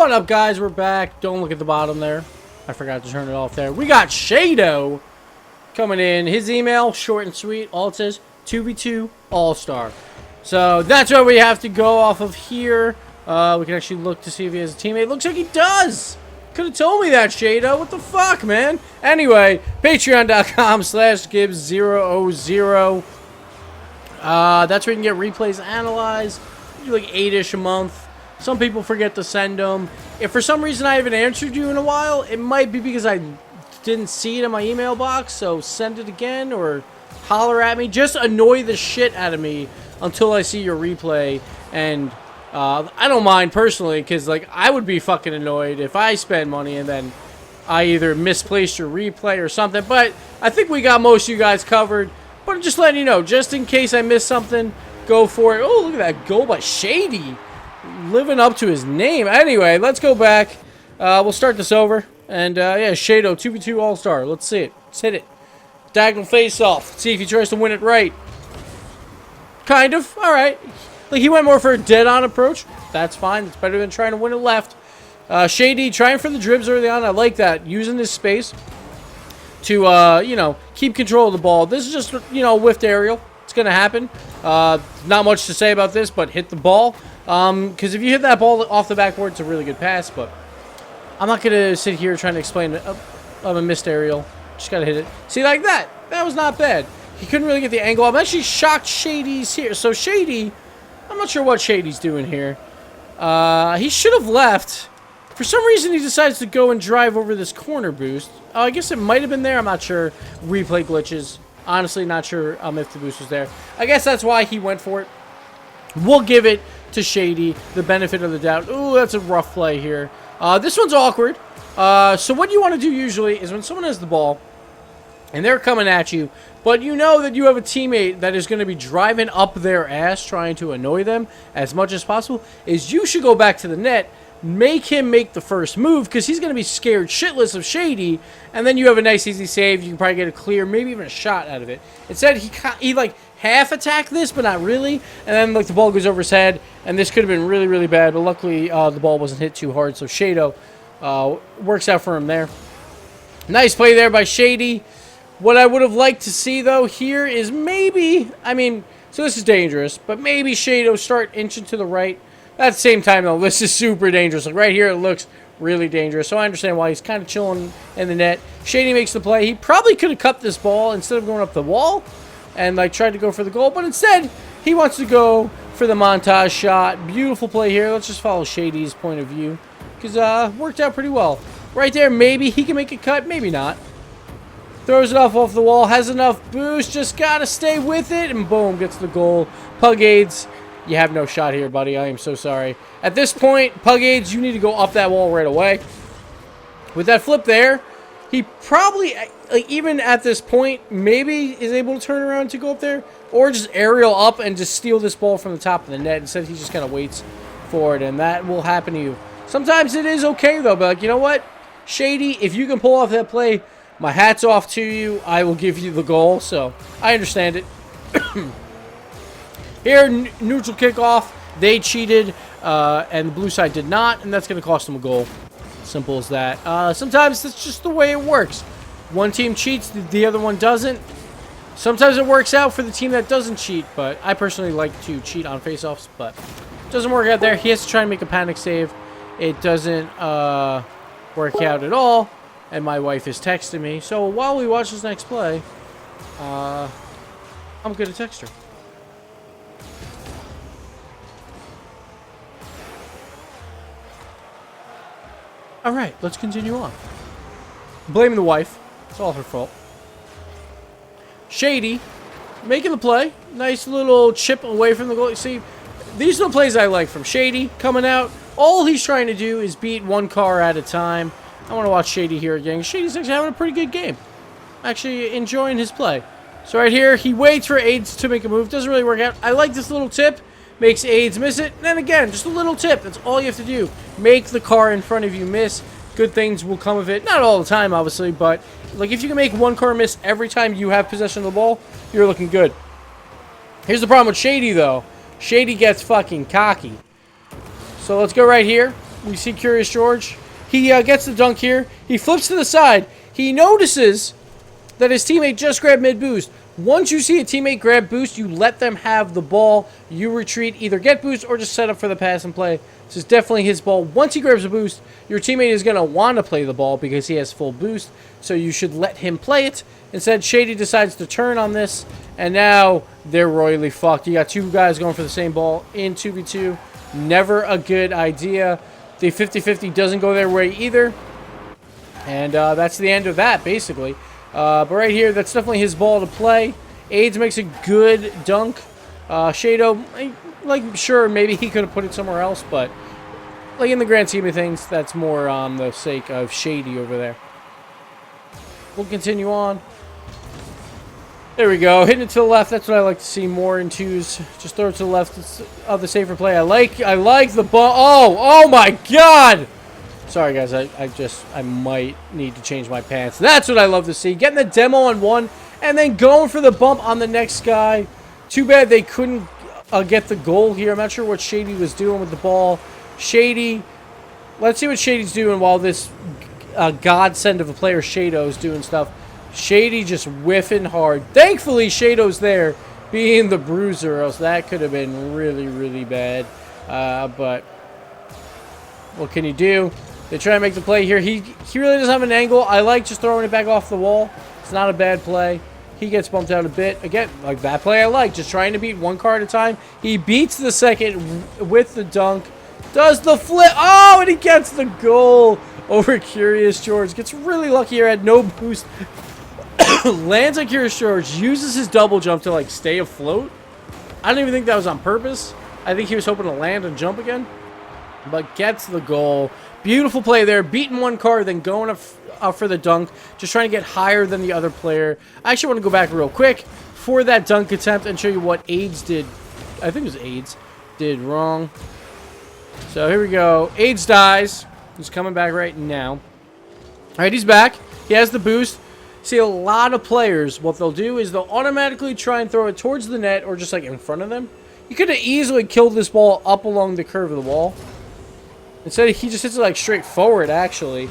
What up, guys? We're back. Don't look at the bottom there. I forgot to turn it off there. We got Shado coming in. His email, short and sweet. All it says, 2v2 All-Star. So that's what we have to go off of here. We can actually look to see if he has a teammate. Looks like he does. Could have told me that, Shado. What the fuck, man? Anyway, patreon.com/Gibbs000. That's where you can get replays analyzed. You do like 8-ish a month. Some people forget to send them. If for some reason I haven't answered you in a while, it might be because I didn't see it in my email box. So send it again or holler at me. Just annoy the shit out of me until I see your replay. And I don't mind personally, because like I would be fucking annoyed if I spend money and then I either misplaced your replay or something. But I think we got most of you guys covered. But just letting you know, just in case I missed something, go for it. Oh, look at that goal by Shady. Living up to his name. Anyway, let's go back. We'll start this over. And, yeah, Shado, 2v2 All-Star. Let's see it. Let's hit it. Diagonal face-off. See if he tries to win it right. Kind of. All right. Like, he went more for a dead-on approach. That's fine. It's better than trying to win it left. Shady, trying for the dribs early on. I like that. Using this space to, you know, keep control of the ball. This is just, you know, whiffed aerial. It's going to happen. Not much to say about this, but hit the ball. Because if you hit that ball off the backboard, it's a really good pass, but I'm not going to sit here trying to explain a missed aerial. Just got to hit it. See, like that. That was not bad. He couldn't really get the angle. I'm actually shocked Shady's here. So Shady, I'm not sure what Shady's doing here. He should have left. For some reason, he decides to go and drive over this corner boost. I guess it might have been there. I'm not sure. Replay glitches. Honestly, not sure if the boost was there. I guess that's why he went for it. We'll give it to Shady the benefit of the doubt. Ooh, that's a rough play here. This one's awkward. So what you want to do usually is when someone has the ball and they're coming at you, but you know that you have a teammate that is going to be driving up their ass trying to annoy them as much as possible, is you should go back to the net, make him make the first move, because he's going to be scared shitless of Shady, and then you have a nice easy save. You can probably get a clear, maybe even a shot out of it. Instead, he like half attacked this, but not really, and then like the ball goes over his head, and this could have been really, really bad, but luckily the ball wasn't hit too hard, so Shado works out for him there. Nice play there by Shady. What I would have liked to see, though, here is maybe, I mean, so this is dangerous, but maybe Shado start inching to the right. At the same time, though, this is super dangerous. Like right here, it looks really dangerous, so I understand why he's kind of chilling in the net. Shady makes the play. He probably could have cut this ball instead of going up the wall and like tried to go for the goal, but instead he wants to go for the montage shot. Beautiful play here. Let's just follow Shady's point of view, because worked out pretty well right there. Maybe he can make a cut, maybe not. Throws it off the wall, has enough boost, just gotta stay with it, and boom, gets the goal. Pugades, you have no shot here, buddy. I am so sorry. At this point, Pugades, you need to go up that wall right away. With that flip there, he probably, like, even at this point, maybe is able to turn around to go up there, or just aerial up and just steal this ball from the top of the net. Instead, he just kind of waits for it, and that will happen to you. Sometimes it is okay, though, but, like, you know what? Shady, if you can pull off that play, my hat's off to you. I will give you the goal, so I understand it. Here, neutral kickoff. They cheated, and the blue side did not, and that's going to cost them a goal. Simple as that. Sometimes that's just the way it works. One team cheats, the other one doesn't. Sometimes it works out for the team that doesn't cheat, but I personally like to cheat on face-offs, but it doesn't work out there. He has to try and make a panic save. It doesn't work out at all, and my wife is texting me. So while we watch this next play, I'm going to text her. All right, let's continue on. Blaming the wife. It's all her fault. Shady making the play. Nice little chip away from the goal. See, these are the plays I like from Shady coming out. All he's trying to do is beat one car at a time. I want to watch Shady here again. Shady's actually having a pretty good game. Actually enjoying his play. So right here, he waits for AIDS to make a move. Doesn't really work out. I like this little tip. Makes AIDS miss it. And then again, just a little tip. That's all you have to do. Make the car in front of you miss. Good things will come of it. Not all the time, obviously, but like if you can make one car miss every time you have possession of the ball, you're looking good. Here's the problem with Shady, though. Shady gets fucking cocky. So let's go right here. we see Curious George. He gets the dunk here. He flips to the side. He notices that his teammate just grabbed mid-boost. Once you see a teammate grab boost, you let them have the ball. You retreat, either get boost or just set up for the pass and play. This is definitely his ball. Once he grabs a boost, your teammate is going to want to play the ball because he has full boost. So you should let him play it. Instead, Shady decides to turn on this. And now they're royally fucked. You got two guys going for the same ball in 2v2. Never a good idea. The 50-50 doesn't go their way either. And that's the end of that, basically. But right here, that's definitely his ball to play. AIDS makes a good dunk. Shado, like, sure, maybe he could have put it somewhere else, but like in the grand scheme of things, that's more on the sake of Shady over there. We'll continue on. There we go. Hitting it to the left. That's what I like to see more in twos. Just throw it to the left. It's the safer play. I like the ball. Oh my God! Sorry, guys. I might need to change my pants. That's what I love to see. Getting the demo on one and then going for the bump on the next guy. Too bad they couldn't get the goal here. I'm not sure what Shady was doing with the ball. Shady. Let's see what Shady's doing while this godsend of a player, Shado's doing stuff. Shady just whiffing hard. Thankfully, Shado's there being the bruiser, or else that could have been really, really bad. But what can you do? They try to make the play here. He really doesn't have an angle. I like just throwing it back off the wall. It's not a bad play. He gets bumped out a bit. Again, like that play I like. Just trying to beat one car at a time. He beats the second with the dunk. Does the flip. Oh, and he gets the goal over Curious George. Gets really lucky here. Had no boost. Lands on Curious George. Uses his double jump to, like, stay afloat. I don't even think that was on purpose. I think he was hoping to land and jump again. But gets the goal. Beautiful play there. Beating one car, then going up for the dunk. Just trying to get higher than the other player. I actually want to go back real quick for that dunk attempt and show you what AIDS did. I think it was AIDS. Did wrong. So here we go. AIDS dies. He's coming back right now. All right, he's back. He has the boost. See, a lot of players, what they'll do is they'll automatically try and throw it towards the net or just like in front of them. You could have easily killed this ball up along the curve of the wall. Instead, he just hits it like straight forward, actually.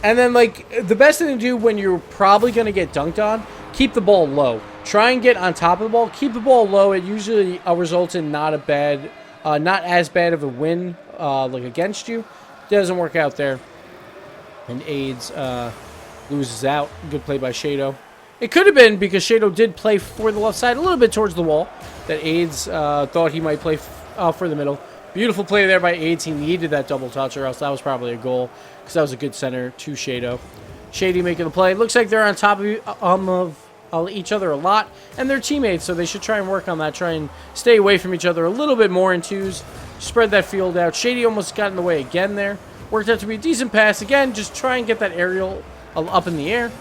And then, like, the best thing to do when you're probably going to get dunked on, keep the ball low. Try and get on top of the ball. Keep the ball low. It usually results in not as bad of a win, like, against you. Doesn't work out there. And AIDS loses out. Good play by Shado. It could have been because Shado did play for the left side a little bit towards the wall. That AIDS thought he might play for the middle. Beautiful play there by AIDS. He needed that double touch, or else that was probably a goal, because that was a good center to Shado. Shady making the play. Looks like they're on top of each other a lot, and they're teammates, so they should try and work on that. Try and stay away from each other a little bit more in twos. Spread that field out. Shady almost got in the way again there. Worked out to be a decent pass. Again, just try and get that aerial up in the air.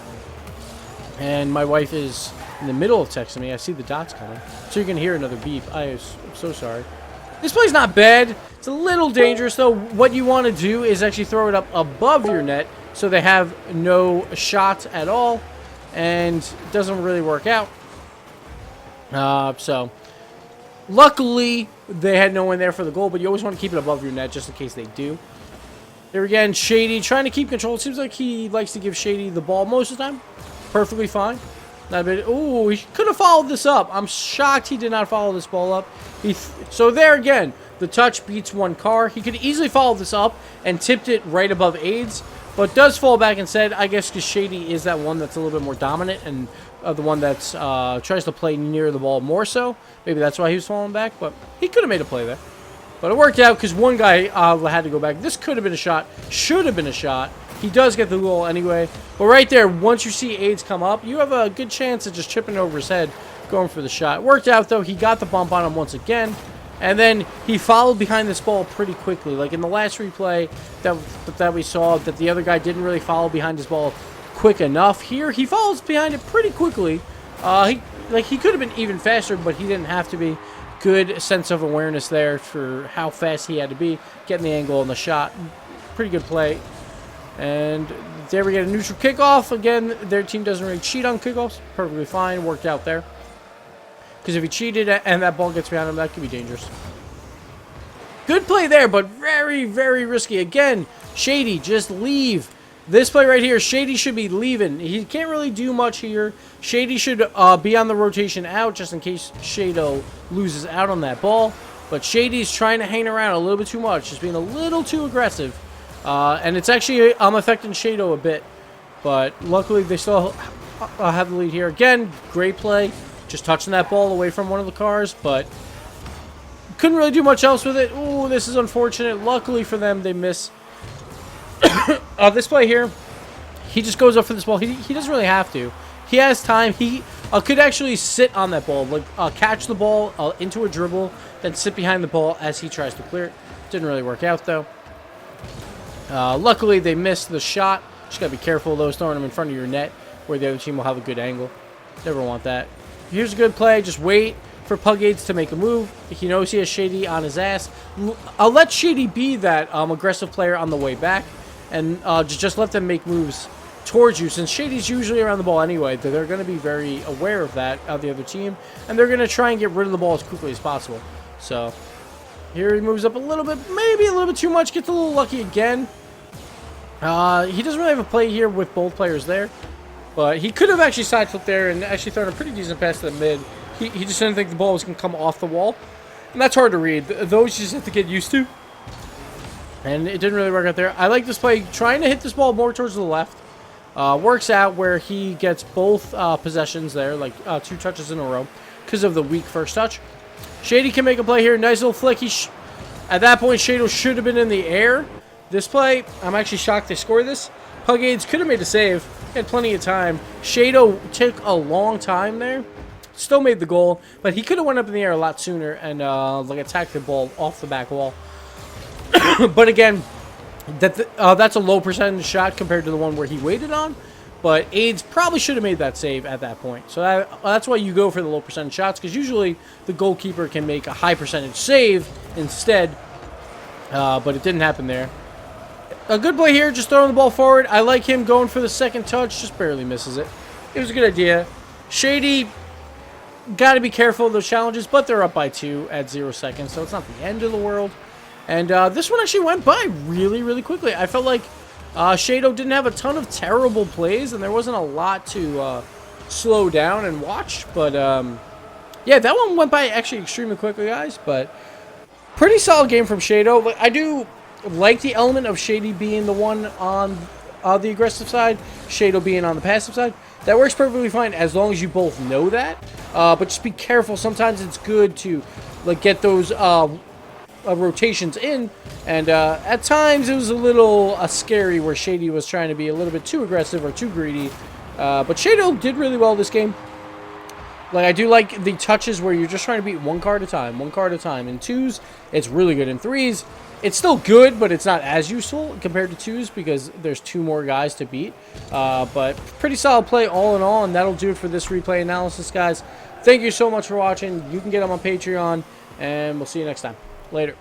And my wife is in the middle of texting me. I see the dots coming, so you can hear another beep. I'm so sorry. This play's not bad. It's a little dangerous, though. What you want to do is actually throw it up above your net so they have no shots at all, and it doesn't really work out. So, luckily, they had no one there for the goal, but you always want to keep it above your net just in case they do. There again, Shady trying to keep control. It seems like he likes to give Shady the ball most of the time. Perfectly fine. Not a bit. Ooh, he could have followed this up. I'm shocked he did not follow this ball up. So there again, the touch beats one car. He could easily follow this up and tipped it right above AIDS, but does fall back instead. I guess because Shady is that one that's a little bit more dominant and the one that's tries to play near the ball more so. Maybe that's why he was falling back, but he could have made a play there. But it worked out because one guy had to go back. This could have been a shot. Should have been a shot. He does get the goal anyway. But right there, once you see AIDS come up, you have a good chance of just chipping over his head, going for the shot. Worked out, though. He got the bump on him once again. And then he followed behind this ball pretty quickly. Like in the last replay that we saw, that the other guy didn't really follow behind his ball quick enough. Here, he follows behind it pretty quickly. He could have been even faster, but he didn't have to be. Good sense of awareness there for how fast he had to be. Getting the angle on the shot. Pretty good play. And there we get a neutral kickoff. Again, their team doesn't really cheat on kickoffs. Perfectly fine. Worked out there. Because if he cheated and that ball gets behind him, that could be dangerous. Good play there, but very, very risky. Again, Shady, just leave. This play right here, Shady should be leaving. He can't really do much here. Shady should be on the rotation out just in case Shado loses out on that ball. But Shady's trying to hang around a little bit too much, just being a little too aggressive. And it's actually affecting Shado a bit. But luckily, they still have the lead here. Again, great play. Just touching that ball away from one of the cars, but couldn't really do much else with it. Ooh, this is unfortunate. Luckily for them, they miss. This play here, he just goes up for this ball. He doesn't really have to. He has time. He could actually sit on that ball, like catch the ball into a dribble, then sit behind the ball as he tries to clear it. Didn't really work out, though. Luckily, they missed the shot. Just got to be careful, though, throwing them in front of your net where the other team will have a good angle. Never want that. Here's a good play. Just wait for Pugades to make a move. He knows he has Shady on his ass. I'll let Shady be that aggressive player on the way back, and just let them make moves towards you. Since Shady's usually around the ball anyway, they're going to be very aware of that, of the other team, and they're going to try and get rid of the ball as quickly as possible. So here he moves up a little bit, maybe a little bit too much, gets a little lucky again. He doesn't really have a play here with both players there, but he could have actually side flipped there and actually thrown a pretty decent pass to the mid. He just didn't think the ball was going to come off the wall, and that's hard to read. Those you just have to get used to, and it didn't really work out there. I like this play, trying to hit this ball more towards the left. Works out where he gets both possessions there, like 2 touches in a row, because of the weak first touch. Shady can make a play here. Nice little flick. At that point, Shado should have been in the air. This play, I'm actually shocked they scored this. Pugades could have made a save. He had plenty of time. Shado took a long time there. Still made the goal, but he could have went up in the air a lot sooner and like attacked the ball off the back wall. But again, that's a low percentage shot compared to the one where he waited on. But AIDS probably should have made that save at that point. So that's why you go for the low percentage shots, because usually the goalkeeper can make a high percentage save instead. But it didn't happen there. A good play here, just throwing the ball forward. I like him going for the second touch, just barely misses it. It was a good idea. Shady, got to be careful of those challenges, but they're up by 2 at 0 seconds, so it's not the end of the world. And this one actually went by really, really quickly. I felt like Shado didn't have a ton of terrible plays, and there wasn't a lot to slow down and watch. But, yeah, that one went by actually extremely quickly, guys. But pretty solid game from Shado. I do like the element of Shady being the one on the aggressive side, Shado being on the passive side. That works perfectly fine as long as you both know that. But just be careful. Sometimes it's good to get those rotations in, and at times it was a little scary where Shady was trying to be a little bit too aggressive or too greedy. But Shado did really well this game. I do like the touches where you're just trying to beat one car at a time, In 2s, it's really good. In 3s, it's still good, but it's not as useful compared to 2s because there's 2 more guys to beat. But pretty solid play all in all, and that'll do it for this replay analysis, guys. Thank you so much for watching. You can get them on Patreon, and we'll see you next time. Later.